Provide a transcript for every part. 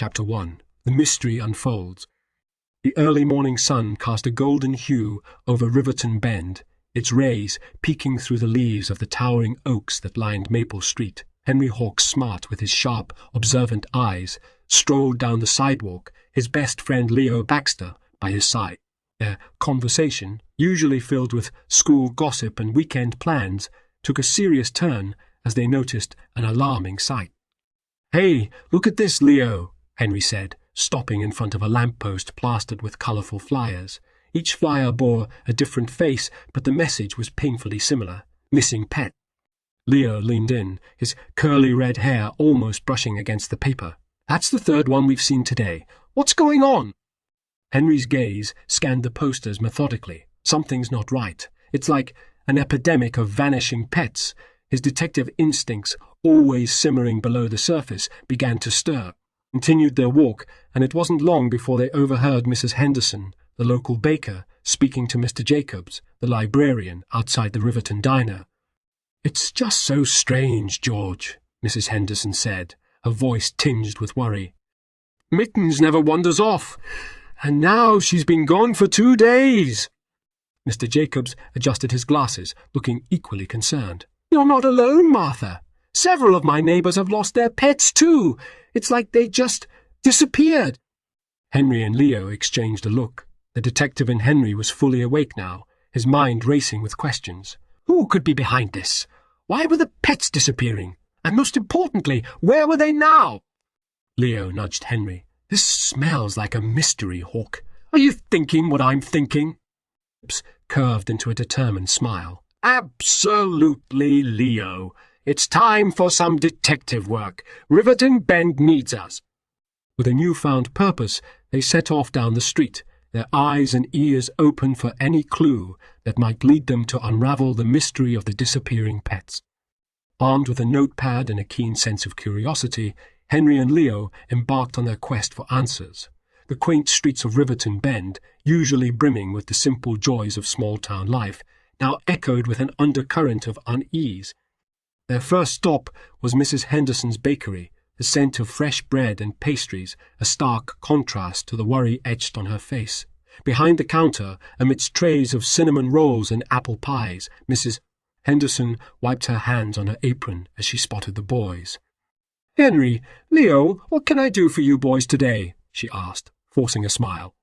Chapter 1. The Mystery Unfolds. The early morning sun cast a golden hue over Riverton Bend, its rays peeking through the leaves of the towering oaks that lined Maple Street. Henry Hawks, smart with his sharp, observant eyes, strolled down the sidewalk, his best friend Leo Baxter by his side. Their conversation, usually filled with school gossip and weekend plans, took a serious turn as they noticed an alarming sight. "Hey, look at this, Leo," Henry said, stopping in front of a lamppost plastered with colourful flyers. Each flyer bore a different face, but the message was painfully similar: missing pet. Leo leaned in, his curly red hair almost brushing against the paper. "That's the third one we've seen today. What's going on?" Henry's gaze scanned the posters methodically. Something's not right. It's like an epidemic of vanishing pets. His detective instincts, always simmering below the surface, began to stir. Continued their walk, and it wasn't long before they overheard Mrs. Henderson, the local baker, speaking to Mr. Jacobs, the librarian, outside the Riverton diner. "It's just so strange, George," Mrs. Henderson said, her voice tinged with worry. "Mittens never wanders off, and now she's been gone for 2 days." Mr. Jacobs adjusted his glasses, looking equally concerned. "You're not alone, Martha. Several of my neighbours have lost their pets too. It's like they just disappeared." Henry and Leo exchanged a look. The detective in Henry was fully awake now, his mind racing with questions. Who could be behind this? Why were the pets disappearing? And most importantly, where were they now? Leo nudged Henry. "This smells like a mystery, Hawk. Are you thinking what I'm thinking?" Lips curved into a determined smile. "Absolutely, Leo. It's time for some detective work. Riverton Bend needs us." With a newfound purpose, they set off down the street, their eyes and ears open for any clue that might lead them to unravel the mystery of the disappearing pets. Armed with a notepad and a keen sense of curiosity, Henry and Leo embarked on their quest for answers. The quaint streets of Riverton Bend, usually brimming with the simple joys of small-town life, now echoed with an undercurrent of unease. Their first stop was Mrs. Henderson's bakery, the scent of fresh bread and pastries, a stark contrast to the worry etched on her face. Behind the counter, amidst trays of cinnamon rolls and apple pies, Mrs. Henderson wiped her hands on her apron as she spotted the boys. "Henry, Leo, what can I do for you boys today?" she asked, forcing a smile.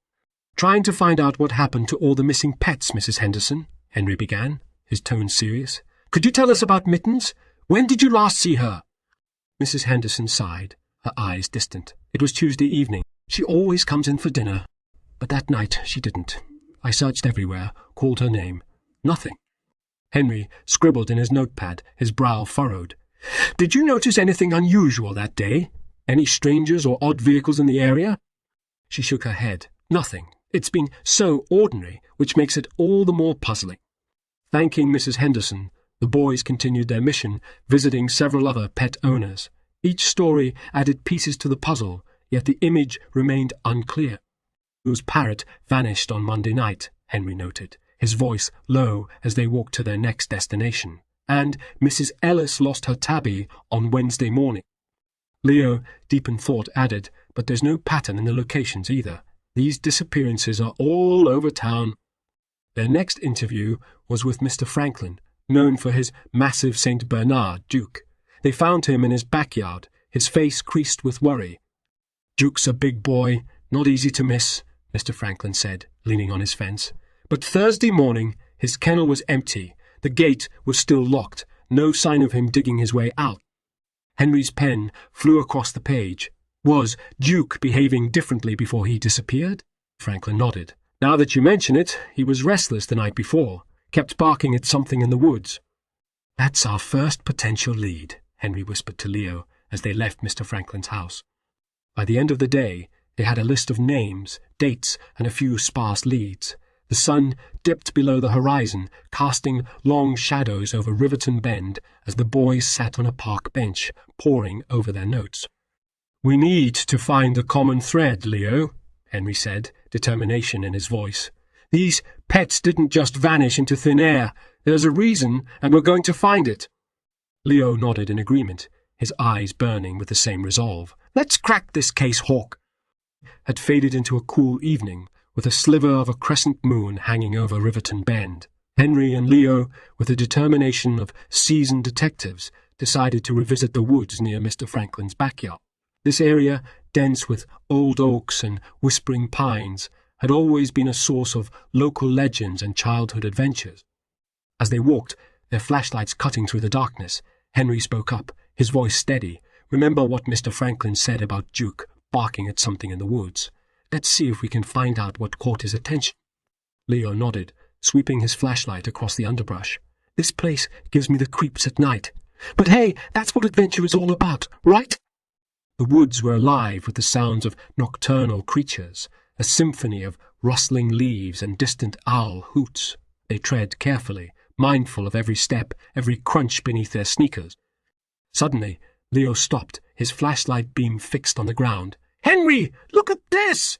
"Trying to find out what happened to all the missing pets, Mrs. Henderson," Henry began, his tone serious. "Could you tell us about Mittens? When did you last see her?" Mrs. Henderson sighed, her eyes distant. "It was Tuesday evening. She always comes in for dinner. But that night she didn't. I searched everywhere, called her name. Nothing." Henry scribbled in his notepad, his brow furrowed. "Did you notice anything unusual that day? Any strangers or odd vehicles in the area?" She shook her head. "Nothing. It's been so ordinary, which makes it all the more puzzling." Thanking Mrs. Henderson, the boys continued their mission, visiting several other pet owners. Each story added pieces to the puzzle, yet the image remained unclear. Whose parrot vanished on Monday night, Henry noted, his voice low as they walked to their next destination. And Mrs. Ellis lost her tabby on Wednesday morning. Leo, deep in thought, added, "But there's no pattern in the locations either. These disappearances are all over town." Their next interview was with Mr. Franklin, known for his massive St. Bernard Duke. They found him in his backyard, his face creased with worry. "Duke's a big boy, not easy to miss," Mr. Franklin said, leaning on his fence. But Thursday morning his kennel was empty, the gate was still locked, no sign of him digging his way out. Henry's pen flew across the page. Was Duke behaving differently before he disappeared? Franklin nodded. "Now that you mention it, he was restless the night before. Kept barking at something in the woods." "That's our first potential lead," Henry whispered to Leo as they left Mr. Franklin's house. By the end of the day, they had a list of names, dates, and a few sparse leads. The sun dipped below the horizon, casting long shadows over Riverton Bend as the boys sat on a park bench, poring over their notes. "We need to find the common thread, Leo," Henry said, determination in his voice. "These pets didn't just vanish into thin air. There's a reason, and we're going to find it." Leo nodded in agreement, his eyes burning with the same resolve. Let's crack this case, Hawk. Had faded into a cool evening, with a sliver of a crescent moon hanging over Riverton Bend. Henry and Leo, with the determination of seasoned detectives, decided to revisit the woods near Mr. Franklin's backyard. This area, dense with old oaks and whispering pines, had always been a source of local legends and childhood adventures. As they walked, their flashlights cutting through the darkness, Henry spoke up, his voice steady. "Remember what Mr. Franklin said about Duke barking at something in the woods? Let's see if we can find out what caught his attention." Leo nodded, sweeping his flashlight across the underbrush. "This place gives me the creeps at night. But hey, that's what adventure is all about, right?" The woods were alive with the sounds of nocturnal creatures, a symphony of rustling leaves and distant owl hoots. They tread carefully, mindful of every step, every crunch beneath their sneakers. Suddenly, Leo stopped, his flashlight beam fixed on the ground. "Henry, look at this!"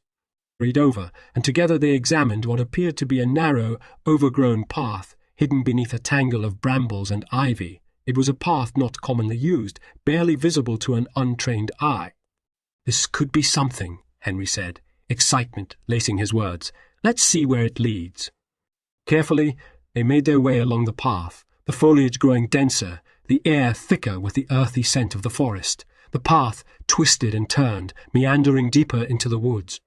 He hurried over, and together they examined what appeared to be a narrow, overgrown path, hidden beneath a tangle of brambles and ivy. It was a path not commonly used, barely visible to an untrained eye. "This could be something," Henry said, excitement lacing his words. "Let's see where it leads." Carefully, they made their way along the path, the foliage growing denser, the air thicker with the earthy scent of the forest. The path twisted and turned, meandering deeper into the woods.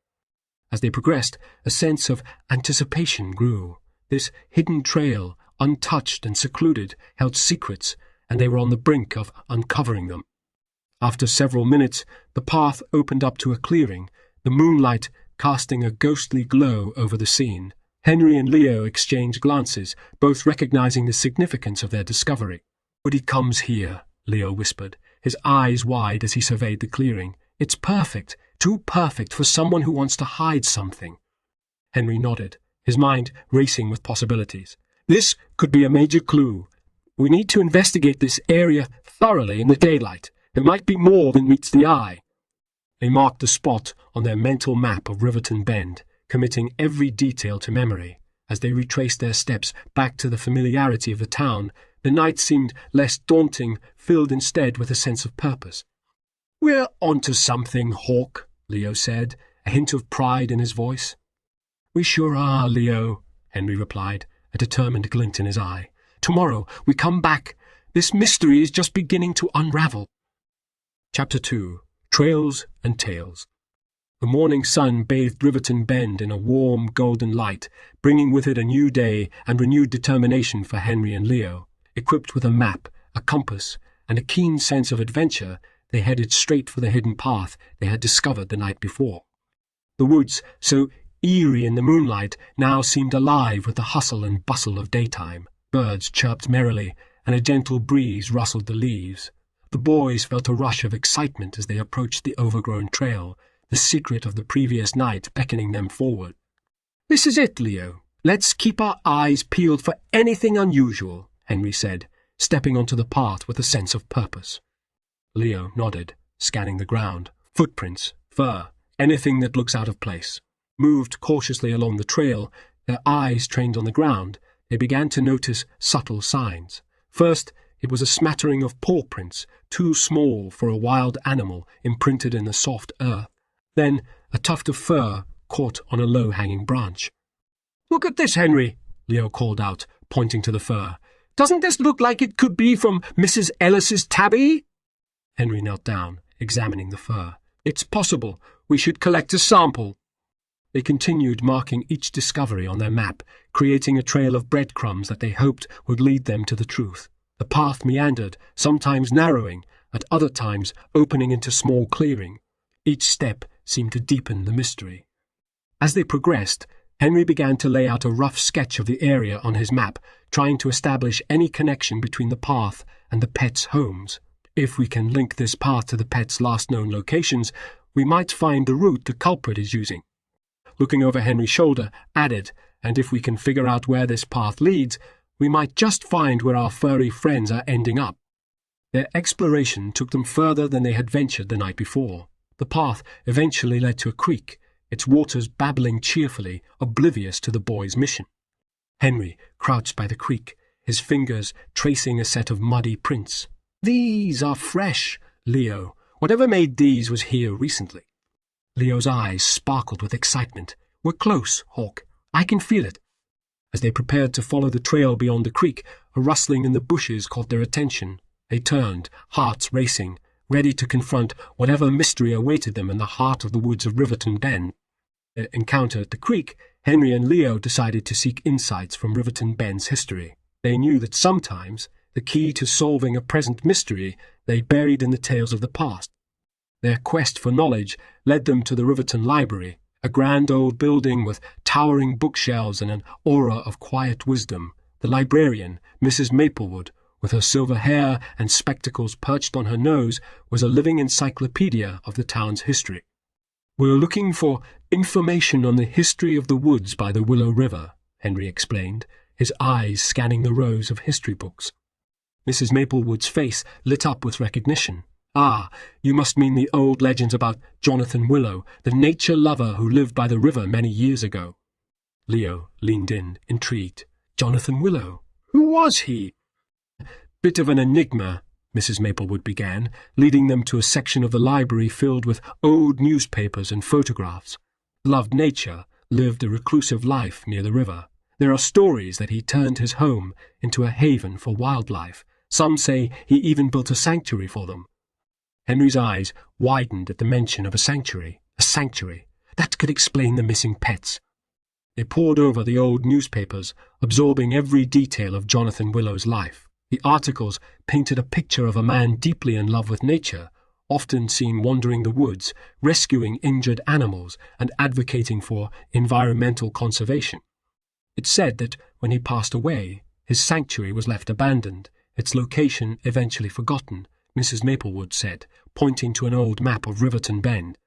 As they progressed, a sense of anticipation grew. This hidden trail, untouched and secluded, held secrets, and they were on the brink of uncovering them. After several minutes, the path opened up to a clearing, the moonlight casting a ghostly glow over the scene. Henry and Leo exchanged glances, both recognizing the significance of their discovery. "Nobody comes here," Leo whispered, his eyes wide as he surveyed the clearing. "It's perfect, too perfect for someone who wants to hide something." Henry nodded, his mind racing with possibilities. "This could be a major clue. We need to investigate this area thoroughly in the daylight. There might be more than meets the eye." They marked the spot on their mental map of Riverton Bend, committing every detail to memory. As they retraced their steps back to the familiarity of the town, the night seemed less daunting, filled instead with a sense of purpose. "We're onto something, Hawk," Leo said, a hint of pride in his voice. "We sure are, Leo," Henry replied, a determined glint in his eye. "Tomorrow we come back. This mystery is just beginning to unravel." Chapter 2. Trails and Tales. The morning sun bathed Riverton Bend in a warm, golden light, bringing with it a new day and renewed determination for Henry and Leo. Equipped with a map, a compass, and a keen sense of adventure, they headed straight for the hidden path they had discovered the night before. The woods, so eerie in the moonlight, now seemed alive with the hustle and bustle of daytime. Birds chirped merrily, and a gentle breeze rustled the leaves. The boys felt a rush of excitement as they approached the overgrown trail, the secret of the previous night beckoning them forward. "This is it, Leo. Let's keep our eyes peeled for anything unusual," Henry said, stepping onto the path with a sense of purpose. Leo nodded, scanning the ground. Footprints, fur, anything that looks out of place. Moved cautiously along the trail, their eyes trained on the ground, they began to notice subtle signs. First, it was a smattering of paw prints, too small for a wild animal, imprinted in the soft earth. Then, a tuft of fur caught on a low-hanging branch. "Look at this, Henry," Leo called out, pointing to the fur. "Doesn't this look like it could be from Mrs. Ellis's tabby?" Henry knelt down, examining the fur. "It's possible. We should collect a sample." They continued marking each discovery on their map, creating a trail of breadcrumbs that they hoped would lead them to the truth. The path meandered, sometimes narrowing, at other times opening into small clearing. Each step seemed to deepen the mystery. As they progressed, Henry began to lay out a rough sketch of the area on his map, trying to establish any connection between the path and the pets' homes. "If we can link this path to the pets' last known locations, we might find the route the culprit is using." Looking over Henry's shoulder, added, "And if we can figure out where this path leads, we might just find where our furry friends are ending up." Their exploration took them further than they had ventured the night before. The path eventually led to a creek, its waters babbling cheerfully, oblivious to the boys' mission. Henry crouched by the creek, his fingers tracing a set of muddy prints. "These are fresh, Leo. Whatever made these was here recently. Leo's eyes sparkled with excitement. We're close, Hawk. I can feel it. As they prepared to follow the trail beyond the creek, a rustling in the bushes caught their attention. They turned, hearts racing, ready to confront whatever mystery awaited them in the heart of the woods of Riverton Bend. Their encounter at the creek, Henry and Leo decided to seek insights from Riverton Bend's history. They knew that sometimes the key to solving a present mystery lay buried in the tales of the past. Their quest for knowledge led them to the Riverton Library, a grand old building with towering bookshelves and an aura of quiet wisdom. The librarian, Mrs. Maplewood, with her silver hair and spectacles perched on her nose, was a living encyclopedia of the town's history. "We're looking for information on the history of the woods by the Willow River," Henry explained, his eyes scanning the rows of history books. Mrs. Maplewood's face lit up with recognition. "Ah, you must mean the old legends about Jonathan Willow, the nature lover who lived by the river many years ago." Leo leaned in, intrigued. "Jonathan Willow? Who was he?" "Bit of an enigma," Mrs. Maplewood began, leading them to a section of the library filled with old newspapers and photographs. Loved nature, lived a reclusive life near the river. There are stories that he turned his home into a haven for wildlife. Some say he even built a sanctuary for them. Henry's eyes widened at the mention of a sanctuary. A sanctuary. That could explain the missing pets. They pored over the old newspapers, absorbing every detail of Jonathan Willow's life. The articles painted a picture of a man deeply in love with nature, often seen wandering the woods, rescuing injured animals and advocating for environmental conservation. It said that when he passed away, his sanctuary was left abandoned, its location eventually forgotten, Mrs. Maplewood said, pointing to an old map of Riverton Bend.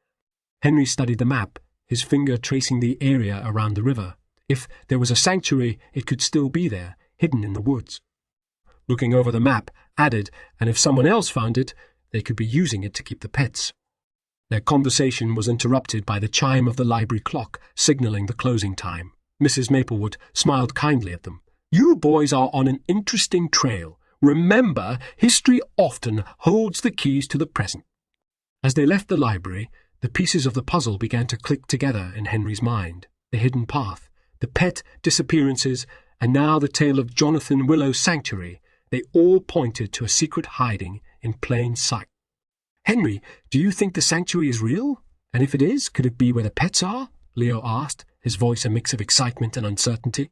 Henry studied the map, his finger tracing the area around the river. If there was a sanctuary, it could still be there, hidden in the woods. Looking over the map, added, and if someone else found it, they could be using it to keep the pets. Their conversation was interrupted by the chime of the library clock, signaling the closing time. Mrs. Maplewood smiled kindly at them. "You boys are on an interesting trail. Remember, history often holds the keys to the present." As they left the library, the pieces of the puzzle began to click together in Henry's mind. The hidden path, the pet disappearances, and now the tale of Jonathan Willow's sanctuary. They all pointed to a secret hiding in plain sight. "Henry, do you think the sanctuary is real? And if it is, could it be where the pets are?" Leo asked, his voice a mix of excitement and uncertainty.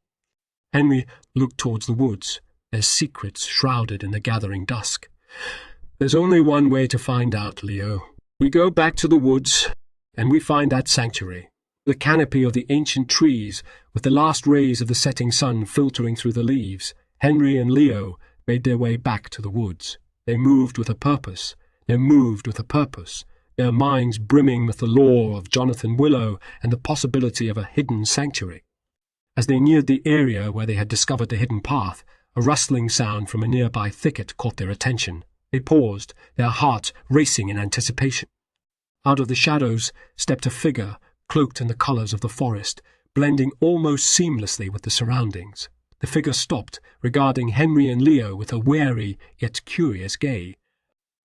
Henry looked towards the woods, their secrets shrouded in the gathering dusk. "There's only one way to find out, Leo. We go back to the woods, and we find that sanctuary. The canopy of the ancient trees, with the last rays of the setting sun filtering through the leaves. Henry and Leo made their way back to the woods. They moved with a purpose. Their minds brimming with the lore of Jonathan Willow and the possibility of a hidden sanctuary. As they neared the area where they had discovered the hidden path, a rustling sound from a nearby thicket caught their attention. They paused, their hearts racing in anticipation. Out of the shadows stepped a figure, cloaked in the colours of the forest, blending almost seamlessly with the surroundings. The figure stopped, regarding Henry and Leo with a wary yet curious gaze.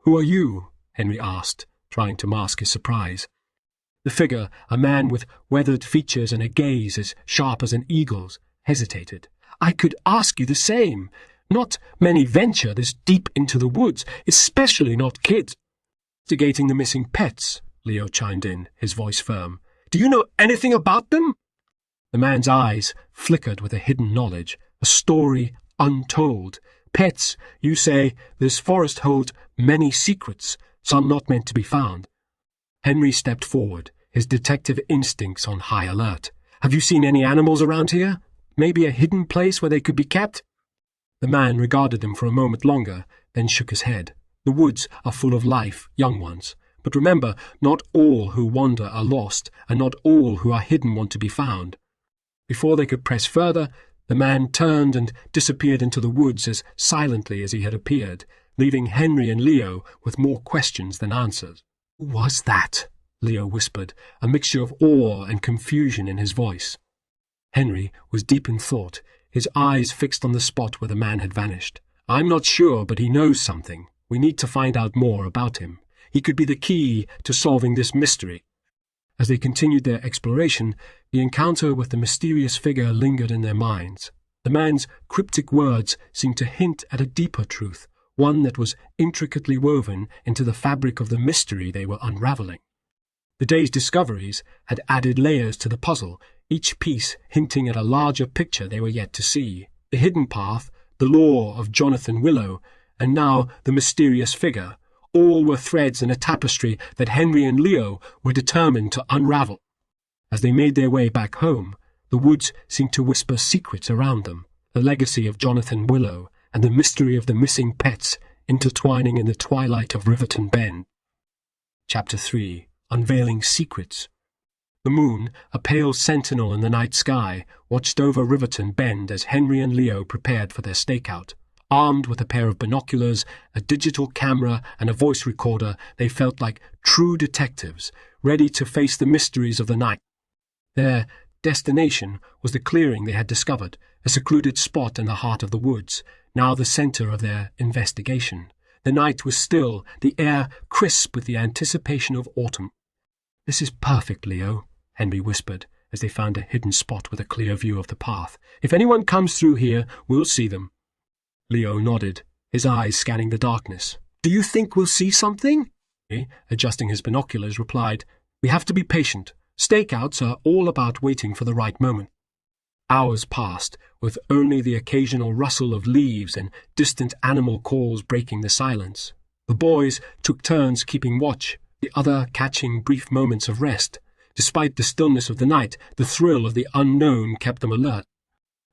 "Who are you?" Henry asked, trying to mask his surprise. The figure, a man with weathered features and a gaze as sharp as an eagle's, hesitated. "I could ask you the same. Not many venture this deep into the woods, especially not kids." "Investigating the missing pets," Leo chimed in, his voice firm. "Do you know anything about them?" The man's eyes flickered with a hidden knowledge, a story untold. "Pets, you say. This forest holds many secrets, some not meant to be found." Henry stepped forward, his detective instincts on high alert. "Have you seen any animals around here? Maybe a hidden place where they could be kept?" The man regarded them for a moment longer, then shook his head. "The woods are full of life, young ones. But remember, not all who wander are lost, and not all who are hidden want to be found." Before they could press further, the man turned and disappeared into the woods as silently as he had appeared, leaving Henry and Leo with more questions than answers. "Who was that?" Leo whispered, a mixture of awe and confusion in his voice. Henry was deep in thought, his eyes fixed on the spot where the man had vanished. "I'm not sure, but he knows something. We need to find out more about him. He could be the key to solving this mystery. As they continued their exploration, the encounter with the mysterious figure lingered in their minds. The man's cryptic words seemed to hint at a deeper truth, one that was intricately woven into the fabric of the mystery they were unraveling. The day's discoveries had added layers to the puzzle, each piece hinting at a larger picture they were yet to see. The hidden path, the lore of Jonathan Willow, and now the mysterious figure, all were threads in a tapestry that Henry and Leo were determined to unravel. As they made their way back home, the woods seemed to whisper secrets around them, the legacy of Jonathan Willow and the mystery of the missing pets intertwining in the twilight of Riverton Bend. Chapter 3. Unveiling Secrets. The moon, a pale sentinel in the night sky, watched over Riverton Bend as Henry and Leo prepared for their stakeout. Armed with a pair of binoculars, a digital camera, and a voice recorder, they felt like true detectives, ready to face the mysteries of the night. Their destination was the clearing they had discovered, a secluded spot in the heart of the woods, now the center of their investigation. The night was still, the air crisp with the anticipation of autumn. "This is perfect, Leo," Henry whispered, as they found a hidden spot with a clear view of the path. "If anyone comes through here, we'll see them." Leo nodded, his eyes scanning the darkness. "Do you think we'll see something?" He, adjusting his binoculars, replied, "We have to be patient. Stakeouts are all about waiting for the right moment." Hours passed, with only the occasional rustle of leaves and distant animal calls breaking the silence. The boys took turns keeping watch, the other catching brief moments of rest. Despite the stillness of the night, the thrill of the unknown kept them alert.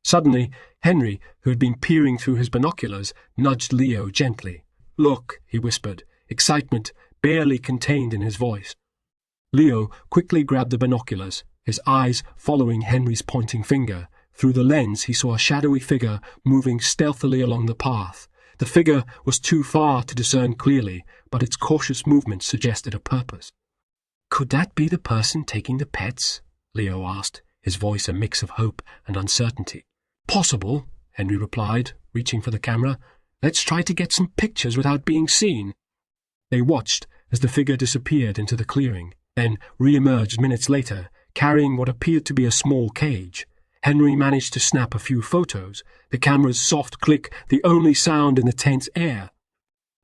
Suddenly, Henry, who had been peering through his binoculars, nudged Leo gently. "Look," he whispered, excitement barely contained in his voice. Leo quickly grabbed the binoculars, his eyes following Henry's pointing finger. Through the lens he saw a shadowy figure moving stealthily along the path. The figure was too far to discern clearly, but its cautious movement suggested a purpose. "Could that be the person taking the pets?" Leo asked, his voice a mix of hope and uncertainty. "Possible," Henry replied, reaching for the camera. "Let's try to get some pictures without being seen." They watched as the figure disappeared into the clearing, then re-emerged minutes later, carrying what appeared to be a small cage. Henry managed to snap a few photos, the camera's soft click the only sound in the tense air.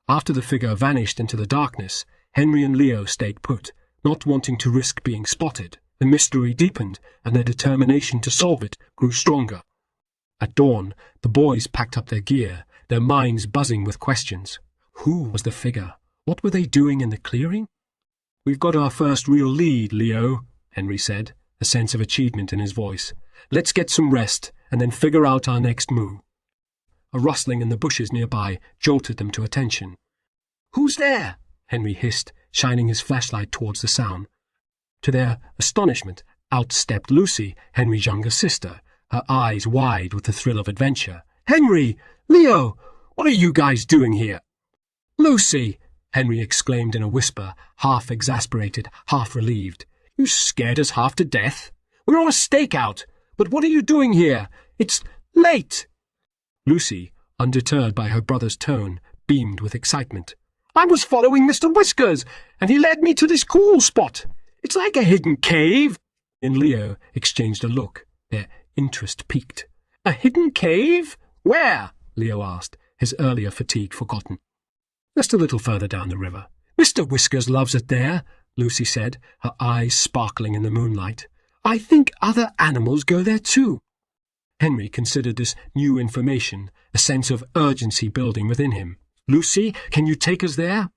After the figure vanished into the darkness, Henry and Leo stayed put, not wanting to risk being spotted. The mystery deepened, and their determination to solve it grew stronger. At dawn, the boys packed up their gear, their minds buzzing with questions. Who was the figure? What were they doing in the clearing? "We've got our first real lead, Leo," Henry said, a sense of achievement in his voice. "Let's get some rest, and then figure out our next move." A rustling in the bushes nearby jolted them to attention. "Who's there?" Henry hissed, shining his flashlight towards the sound. To their astonishment, out stepped Lucy, Henry's younger sister, her eyes wide with the thrill of adventure. "Henry! Leo! What are you guys doing here?" "Lucy!" Henry exclaimed in a whisper, half exasperated, half relieved. "You scared us half to death. We're on a stakeout, but what are you doing here? It's late." Lucy, undeterred by her brother's tone, beamed with excitement. "I was following Mr. Whiskers, and he led me to this cool spot. It's like a hidden cave." And Leo exchanged a look, their interest piqued. "A hidden cave? Where?" Leo asked, his earlier fatigue forgotten. "Just a little further down the river. Mr. Whiskers loves it there," Lucy said, her eyes sparkling in the moonlight. "I think other animals go there too." Henry considered this new information, a sense of urgency building within him. "Lucy, can you take us there?"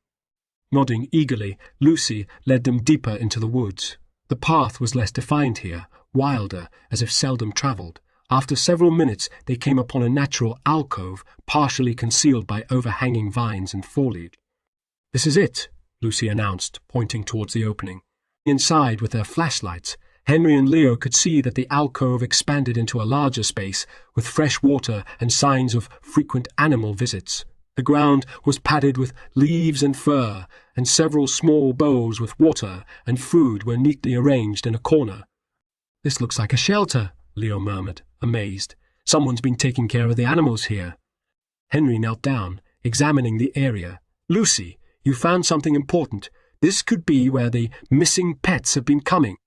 Nodding eagerly, Lucy led them deeper into the woods. The path was less defined here, wilder, as if seldom travelled. After several minutes they came upon a natural alcove, partially concealed by overhanging vines and foliage. "This is it," Lucy announced, pointing towards the opening. Inside, with their flashlights, Henry and Leo could see that the alcove expanded into a larger space, with fresh water and signs of frequent animal visits. The ground was padded with leaves and fur, and several small bowls with water and food were neatly arranged in a corner. "This looks like a shelter," Leo murmured, amazed. "Someone's been taking care of the animals here." Henry knelt down, examining the area. "Lucy, You found something important. This could be where the missing pets have been coming."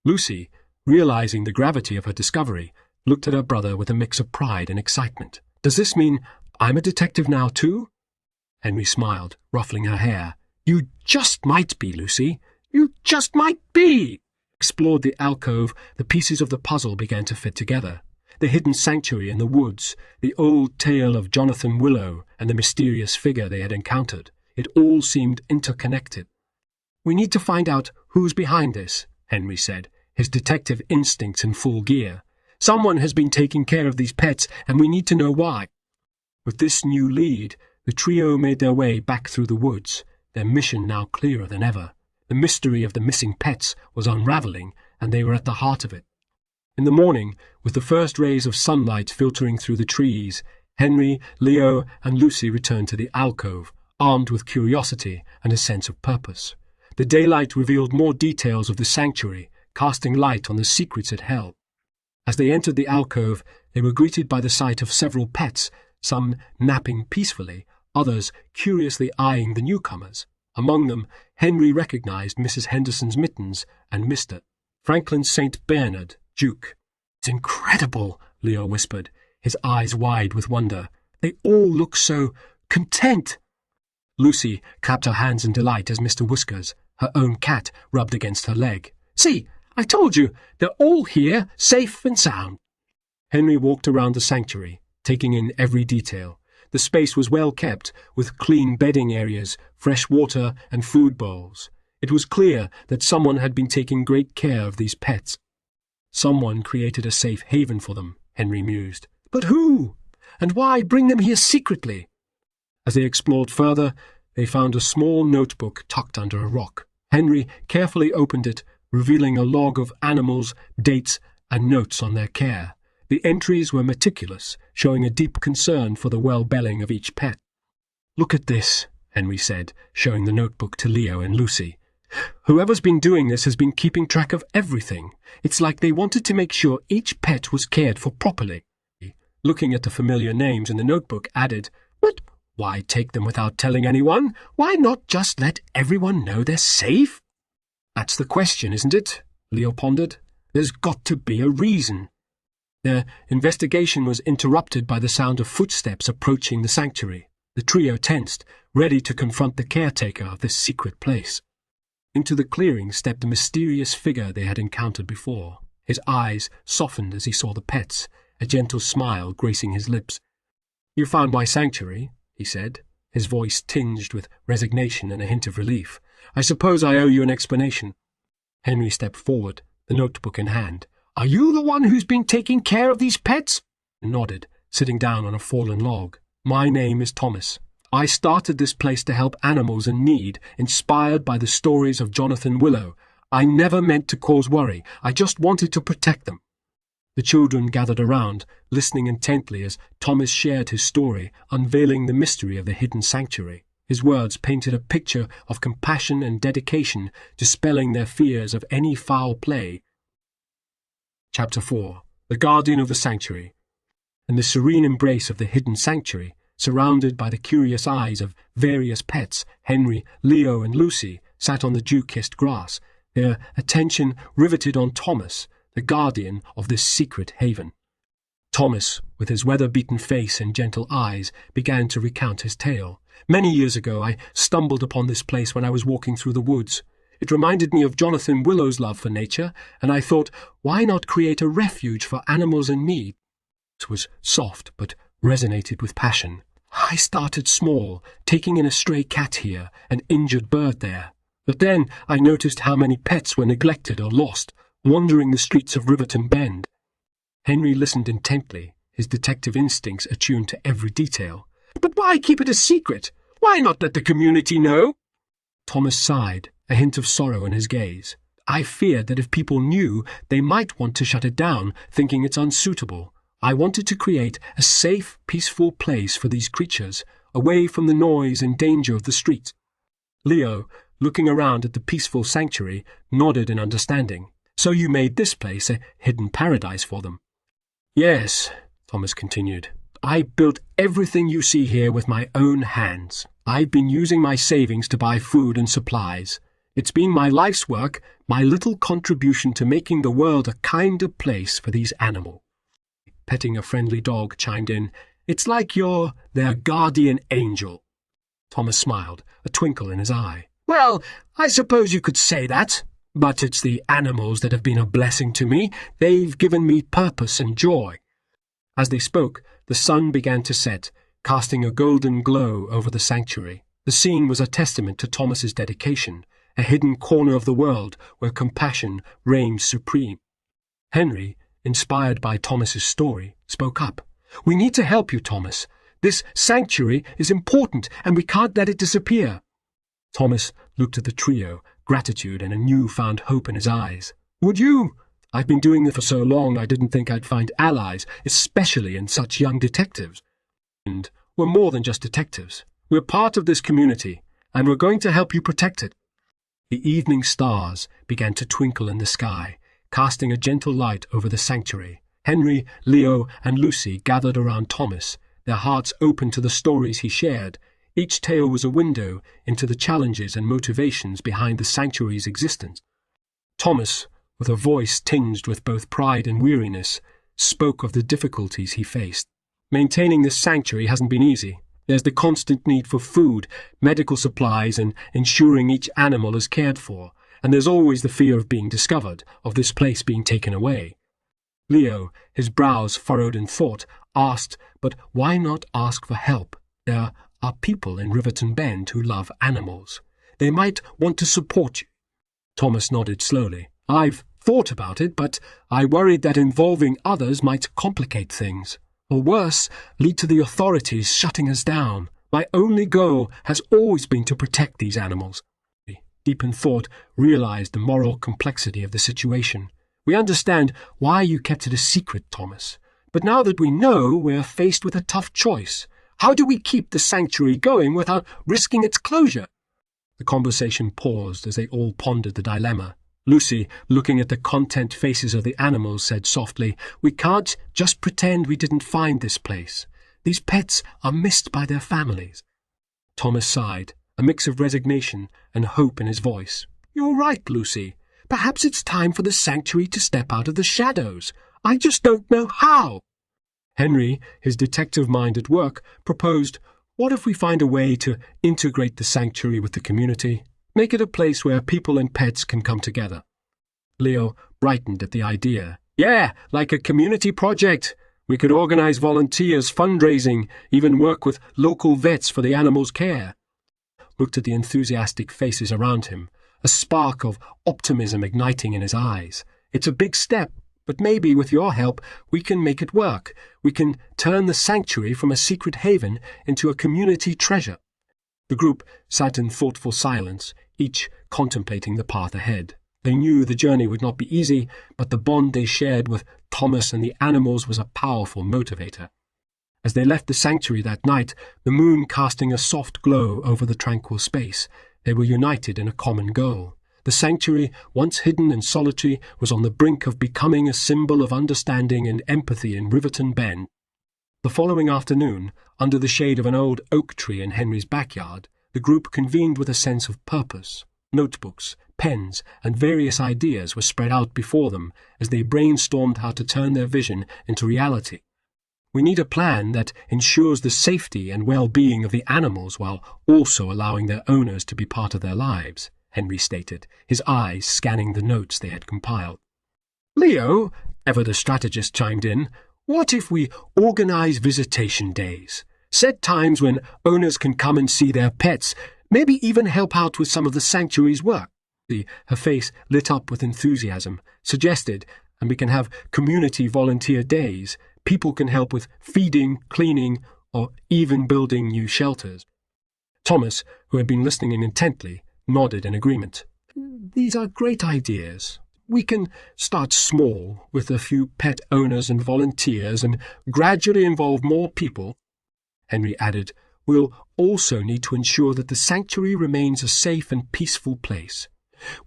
Lucy, realizing the gravity of her discovery, looked at her brother with a mix of pride and excitement. "Does this mean I'm a detective now, too?" Henry smiled, ruffling her hair. "You just might be, Lucy. You just might be." Explored the alcove, the pieces of the puzzle began to fit together. The hidden sanctuary in the woods, the old tale of Jonathan Willow, and the mysterious figure they had encountered. It all seemed interconnected. "We need to find out who's behind this," Henry said, his detective instincts in full gear. "Someone has been taking care of these pets, and we need to know why." With this new lead, the trio made their way back through the woods, their mission now clearer than ever. The mystery of the missing pets was unraveling, and they were at the heart of it. In the morning, with the first rays of sunlight filtering through the trees, Henry, Leo, and Lucy returned to the alcove, armed with curiosity and a sense of purpose. The daylight revealed more details of the sanctuary, casting light on the secrets it held. As they entered the alcove, they were greeted by the sight of several pets, some napping peacefully, others curiously eyeing the newcomers. Among them, Henry recognized Mrs. Henderson's mittens and Mr. Franklin St. Bernard, Duke. "It's incredible," Leo whispered, his eyes wide with wonder. "They all look so content." Lucy clapped her hands in delight as Mr. Whiskers, her own cat, rubbed against her leg. "See, I told you, they're all here, safe and sound." Henry walked around the sanctuary, taking in every detail. The space was well kept, with clean bedding areas, fresh water, and food bowls. It was clear that someone had been taking great care of these pets. Someone created a safe haven for them, Henry mused. But who? And why bring them here secretly? As they explored further, they found a small notebook tucked under a rock. Henry carefully opened it, revealing a log of animals, dates, and notes on their care. The entries were meticulous, showing a deep concern for the well-being of each pet. "Look at this," Henry said, showing the notebook to Leo and Lucy. "Whoever's been doing this has been keeping track of everything. It's like they wanted to make sure each pet was cared for properly." Looking at the familiar names in the notebook, added, "But why take them without telling anyone? Why not just let everyone know they're safe?" "That's the question, isn't it?" Leo pondered. "There's got to be a reason." Their investigation was interrupted by the sound of footsteps approaching the sanctuary. The trio tensed, ready to confront the caretaker of this secret place. Into the clearing stepped a mysterious figure they had encountered before. His eyes softened as he saw the pets, a gentle smile gracing his lips. "You found my sanctuary," he said, his voice tinged with resignation and a hint of relief. "I suppose I owe you an explanation." Henry stepped forward, the notebook in hand. "Are you the one who's been taking care of these pets?" He nodded, sitting down on a fallen log. "My name is Thomas. I started this place to help animals in need, inspired by the stories of Jonathan Willow. I never meant to cause worry. I just wanted to protect them." The children gathered around, listening intently as Thomas shared his story, unveiling the mystery of the hidden sanctuary. His words painted a picture of compassion and dedication, dispelling their fears of any foul play. Chapter 4. The Guardian of the Sanctuary. In the serene embrace of the hidden sanctuary, surrounded by the curious eyes of various pets, Henry, Leo, and Lucy sat on the dew-kissed grass, their attention riveted on Thomas, the guardian of this secret haven. Thomas, with his weather-beaten face and gentle eyes, began to recount his tale. "Many years ago I stumbled upon this place when I was walking through the woods. It reminded me of Jonathan Willow's love for nature, and I thought, why not create a refuge for animals in need?" It was soft, but resonated with passion. "I started small, taking in a stray cat here, an injured bird there. But then I noticed how many pets were neglected or lost, wandering the streets of Riverton Bend." Henry listened intently, his detective instincts attuned to every detail. "But why keep it a secret? Why not let the community know?" Thomas sighed, a hint of sorrow in his gaze. "I feared that if people knew, they might want to shut it down, thinking it's unsuitable. I wanted to create a safe, peaceful place for these creatures, away from the noise and danger of the streets." Leo, looking around at the peaceful sanctuary, nodded in understanding. "So you made this place a hidden paradise for them?" "Yes," Thomas continued. I built everything you see here with my own hands. I've been using my savings to buy food and supplies. It's been my life's work, my little contribution to making the world a kinder place for these animals." Petting a friendly dog chimed in, "It's like you're their guardian angel." Thomas smiled, a twinkle in his eye. "Well, I suppose you could say that, but it's the animals that have been a blessing to me. They've given me purpose and joy." As they spoke, the sun began to set, casting a golden glow over the sanctuary. The scene was a testament to Thomas's dedication, a hidden corner of the world where compassion reigned supreme. Henry, inspired by Thomas's story, spoke up. "We need to help you, Thomas. This sanctuary is important, and we can't let it disappear." Thomas looked at the trio, gratitude and a new-found hope in his eyes. "Would you? I've been doing this for so long I didn't think I'd find allies, especially in such young detectives. And we're more than just detectives. We're part of this community, and we're going to help you protect it." The evening stars began to twinkle in the sky, casting a gentle light over the sanctuary. Henry, Leo, and Lucy gathered around Thomas, their hearts open to the stories he shared. Each tale was a window into the challenges and motivations behind the sanctuary's existence. Thomas, with a voice tinged with both pride and weariness, spoke of the difficulties he faced. "Maintaining this sanctuary hasn't been easy. There's the constant need for food, medical supplies, and ensuring each animal is cared for. And there's always the fear of being discovered, of this place being taken away." Leo, his brows furrowed in thought, asked, "But why not ask for help? There are people in Riverton Bend who love animals. They might want to support you." Thomas nodded slowly. "I've thought about it, but I worried that involving others might complicate things, or worse, lead to the authorities shutting us down. My only goal has always been to protect these animals." Deep in thought, realized the moral complexity of the situation. "We understand why you kept it a secret, Thomas. But now that we know, we're faced with a tough choice. How do we keep the sanctuary going without risking its closure?" The conversation paused as they all pondered the dilemma. Lucy, looking at the content faces of the animals, said softly, "We can't just pretend we didn't find this place. These pets are missed by their families." Thomas sighed, a mix of resignation and hope in his voice. "You're right, Lucy. Perhaps it's time for the sanctuary to step out of the shadows. I just don't know how." Henry, his detective mind at work, proposed, "What if we find a way to integrate the sanctuary with the community? Make it a place where people and pets can come together." Leo brightened at the idea. "Yeah, like a community project. We could organize volunteers, fundraising, even work with local vets for the animals' care." Looked at the enthusiastic faces around him, a spark of optimism igniting in his eyes. "It's a big step, but maybe with your help we can make it work. We can turn the sanctuary from a secret haven into a community treasure." The group sat in thoughtful silence, each contemplating the path ahead. They knew the journey would not be easy, but the bond they shared with Thomas and the animals was a powerful motivator. As they left the sanctuary that night, the moon casting a soft glow over the tranquil space, they were united in a common goal. The sanctuary, once hidden and solitary, was on the brink of becoming a symbol of understanding and empathy in Riverton Bend. The following afternoon, under the shade of an old oak tree in Henry's backyard, the group convened with a sense of purpose. Notebooks, pens, and various ideas were spread out before them as they brainstormed how to turn their vision into reality. "We need a plan that ensures the safety and well-being of the animals while also allowing their owners to be part of their lives," Henry stated, his eyes scanning the notes they had compiled. "Leo," ever the strategist chimed in, "what if we organize visitation days? Set times when owners can come and see their pets, maybe even help out with some of the sanctuary's work." Her face lit up with enthusiasm, suggested, "And we can have community volunteer days. People can help with feeding, cleaning, or even building new shelters." Thomas, who had been listening intently, nodded in agreement. "These are great ideas. We can start small with a few pet owners and volunteers and gradually involve more people." Henry added, "We'll also need to ensure that the sanctuary remains a safe and peaceful place.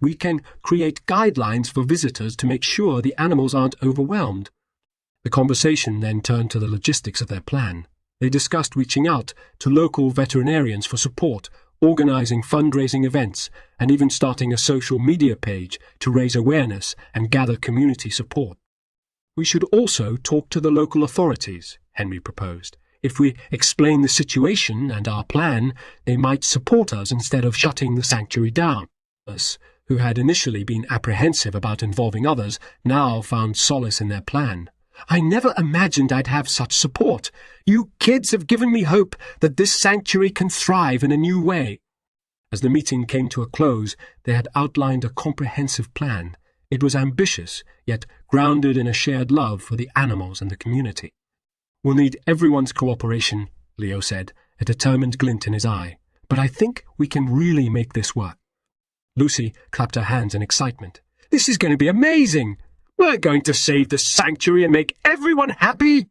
We can create guidelines for visitors to make sure the animals aren't overwhelmed." The conversation then turned to the logistics of their plan. They discussed reaching out to local veterinarians for support, organizing fundraising events, and even starting a social media page to raise awareness and gather community support. "We should also talk to the local authorities," Henry proposed. "If we explain the situation and our plan, they might support us instead of shutting the sanctuary down." Us, who had initially been apprehensive about involving others, now found solace in their plan. "I never imagined I'd have such support. You kids have given me hope that this sanctuary can thrive in a new way." As the meeting came to a close, they had outlined a comprehensive plan. It was ambitious, yet grounded in a shared love for the animals and the community. "We'll need everyone's cooperation," Leo said, a determined glint in his eye. "But I think we can really make this work." Lucy clapped her hands in excitement. "This is going to be amazing! We're going to save the sanctuary and make everyone happy!"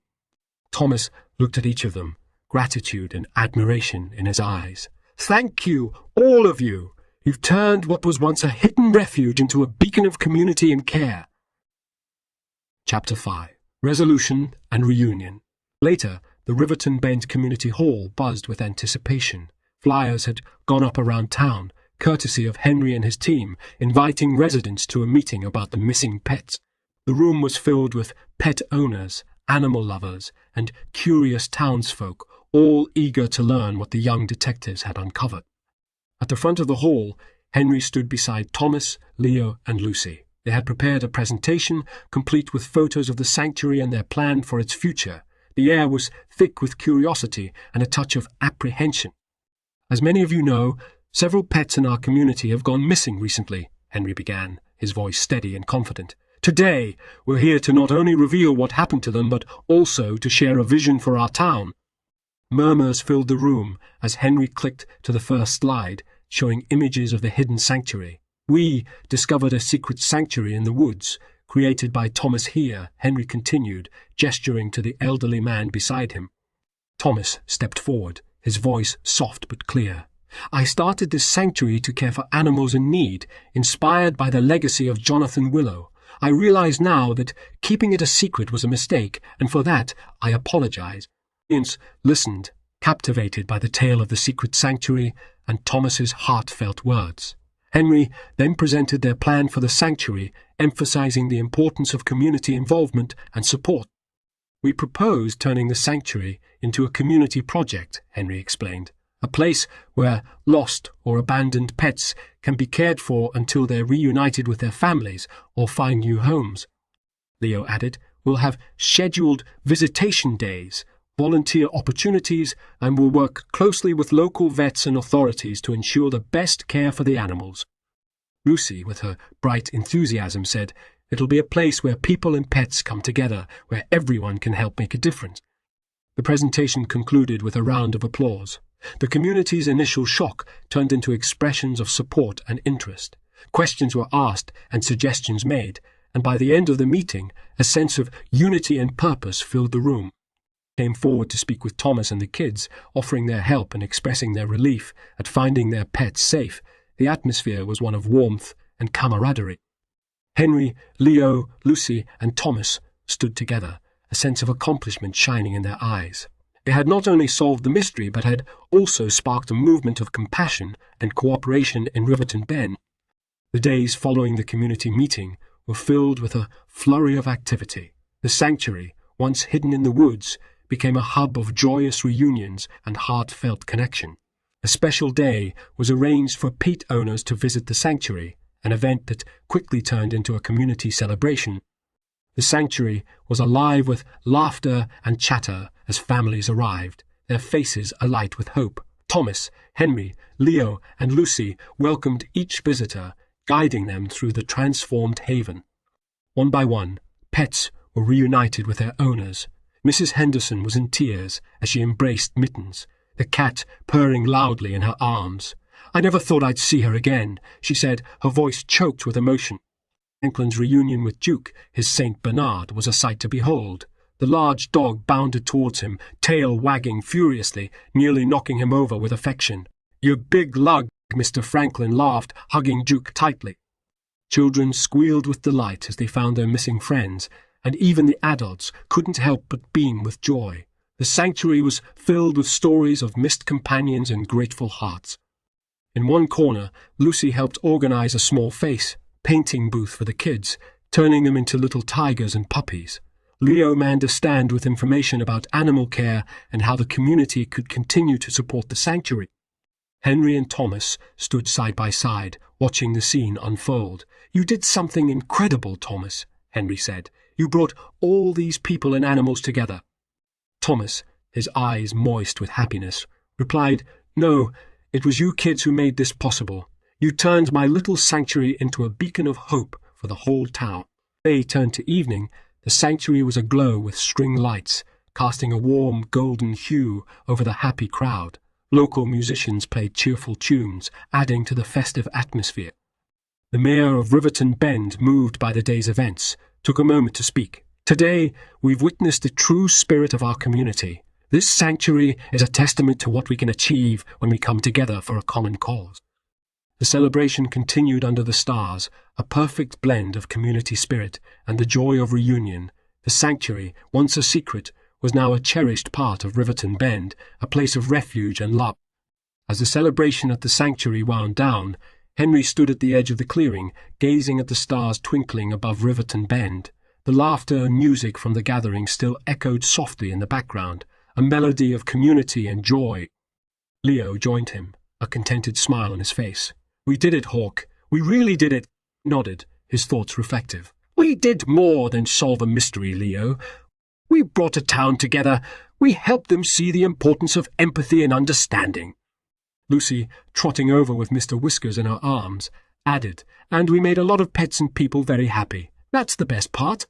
Thomas looked at each of them, gratitude and admiration in his eyes. "Thank you, all of you. You've turned what was once a hidden refuge into a beacon of community and care." Chapter 5. Resolution and Reunion. Later, the Riverton Bend Community Hall buzzed with anticipation. Flyers had gone up around town, courtesy of Henry and his team, inviting residents to a meeting about the missing pets. The room was filled with pet owners, animal lovers, and curious townsfolk, all eager to learn what the young detectives had uncovered. At the front of the hall, Henry stood beside Thomas, Leo, and Lucy. They had prepared a presentation, complete with photos of the sanctuary and their plan for its future. The air was thick with curiosity and a touch of apprehension. "As many of you know, several pets in our community have gone missing recently," Henry began, his voice steady and confident. "Today, we're here to not only reveal what happened to them, but also to share a vision for our town." Murmurs filled the room as Henry clicked to the first slide, showing images of the hidden sanctuary. "We discovered a secret sanctuary in the woods, created by Thomas here," Henry continued, gesturing to the elderly man beside him. Thomas stepped forward, his voice soft but clear. "I started this sanctuary to care for animals in need, inspired by the legacy of Jonathan Willow. I realize now that keeping it a secret was a mistake, and for that I apologize." The audience listened, captivated by the tale of the secret sanctuary and Thomas's heartfelt words. Henry then presented their plan for the sanctuary, emphasizing the importance of community involvement and support. "We propose turning the sanctuary into a community project," Henry explained, "a place where lost or abandoned pets can be cared for until they're reunited with their families or find new homes." Leo added, "We'll have scheduled visitation days, volunteer opportunities, and will work closely with local vets and authorities to ensure the best care for the animals." Lucy, with her bright enthusiasm, said, "It'll be a place where people and pets come together, where everyone can help make a difference." The presentation concluded with a round of applause. The community's initial shock turned into expressions of support and interest. Questions were asked and suggestions made, and by the end of the meeting, a sense of unity and purpose filled the room. Came forward to speak with Thomas and the kids, offering their help and expressing their relief at finding their pets safe. The atmosphere was one of warmth and camaraderie. Henry, Leo, Lucy, and Thomas stood together, a sense of accomplishment shining in their eyes. They had not only solved the mystery, but had also sparked a movement of compassion and cooperation in Riverton Bend. The days following the community meeting were filled with a flurry of activity. The sanctuary, once hidden in the woods, became a hub of joyous reunions and heartfelt connection. A special day was arranged for pet owners to visit the sanctuary, an event that quickly turned into a community celebration. The sanctuary was alive with laughter and chatter as families arrived, their faces alight with hope. Thomas, Henry, Leo, and Lucy welcomed each visitor, guiding them through the transformed haven. One by one, pets were reunited with their owners. Mrs. Henderson was in tears as she embraced Mittens, the cat purring loudly in her arms. "I never thought I'd see her again," she said, her voice choked with emotion. Franklin's reunion with Duke, his Saint Bernard, was a sight to behold. The large dog bounded towards him, tail wagging furiously, nearly knocking him over with affection. "You big lug," Mr. Franklin laughed, hugging Duke tightly. Children squealed with delight as they found their missing friends, and even the adults couldn't help but beam with joy. The sanctuary was filled with stories of missed companions and grateful hearts. In one corner, Lucy helped organize a small face painting booth for the kids, turning them into little tigers and puppies. Leo manned a stand with information about animal care and how the community could continue to support the sanctuary. Henry and Thomas stood side by side, watching the scene unfold. "You did something incredible, Thomas," Henry said. "You brought all these people and animals together." Thomas, his eyes moist with happiness, replied, "No, it was you kids who made this possible. You turned my little sanctuary into a beacon of hope for the whole town." Day turned to evening. The sanctuary was aglow with string lights, casting a warm golden hue over the happy crowd. Local musicians played cheerful tunes, adding to the festive atmosphere. The mayor of Riverton Bend, moved by the day's events, took a moment to speak. "Today, we've witnessed the true spirit of our community. This sanctuary is a testament to what we can achieve when we come together for a common cause." The celebration continued under the stars, a perfect blend of community spirit and the joy of reunion. The sanctuary, once a secret, was now a cherished part of Riverton Bend, a place of refuge and love. As the celebration at the sanctuary wound down, Henry stood at the edge of the clearing, gazing at the stars twinkling above Riverton Bend. The laughter and music from the gathering still echoed softly in the background, a melody of community and joy. Leo joined him, a contented smile on his face. "We did it, Hawk. We really did it," nodded, his thoughts reflective. "We did more than solve a mystery, Leo. We brought a town together. We helped them see the importance of empathy and understanding." Lucy, trotting over with Mr. Whiskers in her arms, added, "And we made a lot of pets and people very happy. That's the best part."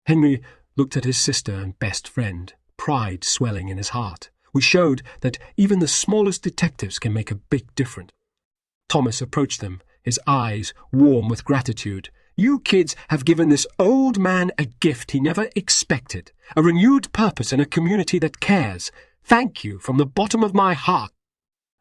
Henry looked at his sister and best friend, pride swelling in his heart. We showed that even the smallest detectives can make a big difference. Thomas approached them, his eyes warm with gratitude. "You kids have given this old man a gift he never expected, a renewed purpose in a community that cares. Thank you from the bottom of my heart."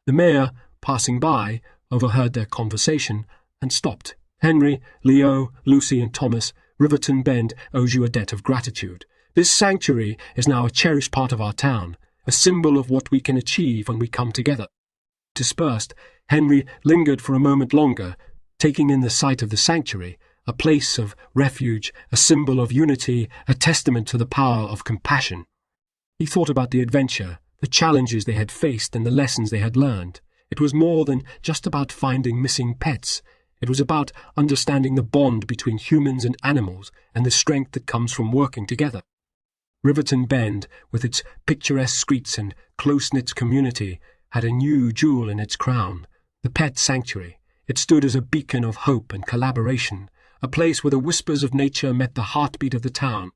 The mayor, passing by, overheard their conversation and stopped. "Henry, Leo, Lucy and Thomas, Riverton Bend owes you a debt of gratitude. This sanctuary is now a cherished part of our town, a symbol of what we can achieve when we come together." Dispersed, Henry lingered for a moment longer, taking in the sight of the sanctuary, a place of refuge, a symbol of unity, a testament to the power of compassion. He thought about the adventure, the challenges they had faced and the lessons they had learned. It was more than just about finding missing pets. It was about understanding the bond between humans and animals and the strength that comes from working together. Riverton Bend, with its picturesque streets and close-knit community, had a new jewel in its crown, the pet sanctuary. It stood as a beacon of hope and collaboration, a place where the whispers of nature met the heartbeat of the town.